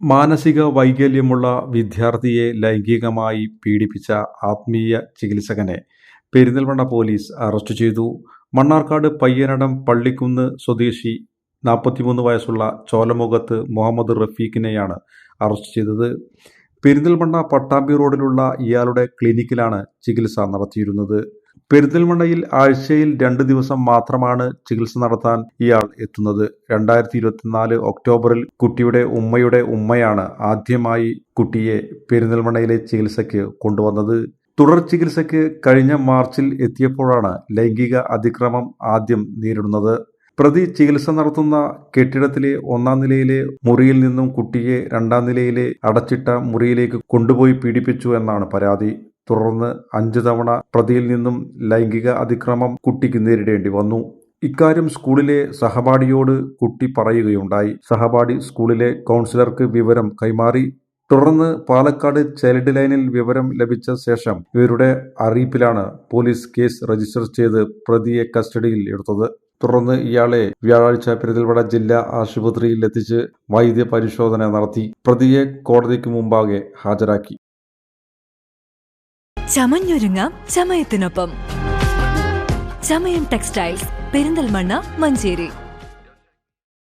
മാനസിക വൈകല്യമുള്ള വിദ്യാർത്ഥിയെ ലൈംഗികമായി പീഡിപ്പിച്ച ആത്മീയ ചികിത്സകനെ പെരിന്തൽമണ്ണ പോലീസ് അറസ്റ്റ് ചെയ്തു. മണ്ണാർക്കാട് പയ്യനടം പള്ളിക്കുന്ന് സ്വദേശി 43 വയസ്സുള്ള ചോലമുഖത്ത് മുഹമ്മദ് റഫീഖിനെയാണ് അറസ്റ്റ് ചെയ്തത്. പെരിന്തൽമണ്ണ പട്ടാമ്പി റോഡിലുള്ള ഇയാളുടെ ക്ലിനിക്കിലാണ് ചികിത്സ നടത്തിയിരുന്നത്. പെരിന്തൽമണ്ണയിൽ ആഴ്ചയിൽ 2 ദിവസം മാത്രമാണ് ചികിത്സ നടത്താൻ ഇയാൾ എത്തുന്നത്. 2024 ഒക്ടോബറിൽ കുട്ടിയുടെ ഉമ്മയുടെ ഉമ്മയാണ് ആദ്യമായി കുട്ടിയെ പെരിന്തൽമണ്ണയിലെ ചികിത്സയ്ക്ക് കൊണ്ടുവന്നത്. തുടർ ചികിത്സയ്ക്ക് കഴിഞ്ഞ മാർച്ചിൽ എത്തിയപ്പോഴാണ് ലൈംഗിക അതിക്രമം ആദ്യം നേരിടുന്നത്. പ്രതി ചികിത്സ നടത്തുന്ന കെട്ടിടത്തിലെ 1-ാം നിലയിലെ മുറിയിൽ നിന്നും കുട്ടിയെ 2-ാം നിലയിലെ അടച്ചിട്ട മുറിയിലേക്ക് കൊണ്ടുപോയി പീഡിപ്പിച്ചു എന്നാണ് പരാതി. തുടർന്ന് 5 തവണ പ്രതിയിൽ നിന്നും ലൈംഗിക അതിക്രമം കുട്ടിക്ക് നേരിടേണ്ടി വന്നു. ഇക്കാര്യം സ്കൂളിലെ സഹപാഠിയോട് കുട്ടി പറയുകയുണ്ടായി. സഹപാഠി സ്കൂളിലെ കൗൺസിലർക്ക് വിവരം കൈമാറി. തുടർന്ന് പാലക്കാട് ചൈൽഡ് ലൈനിൽ വിവരം ലഭിച്ച ശേഷം ഇവരുടെ അറിയിപ്പിലാണ് പോലീസ് കേസ് രജിസ്റ്റർ ചെയ്ത് പ്രതിയെ കസ്റ്റഡിയിൽ എടുത്തത്. തുടർന്ന് ഇയാളെ വ്യാഴാഴ്ച പെരിന്തൽമണ്ണ ജില്ലാ ആശുപത്രിയിൽ എത്തിച്ച് വൈദ്യ പരിശോധന നടത്തി. പ്രതിയെ കോടതിക്ക് മുമ്പാകെ ഹാജരാക്കി. ചമഞ്ഞൊരുങ്ങാം ചമയത്തിനൊപ്പം. ചമയം ടെക്സ്റ്റൈൽസ്, പെരിന്തൽമണ്ണ, മഞ്ചേരി.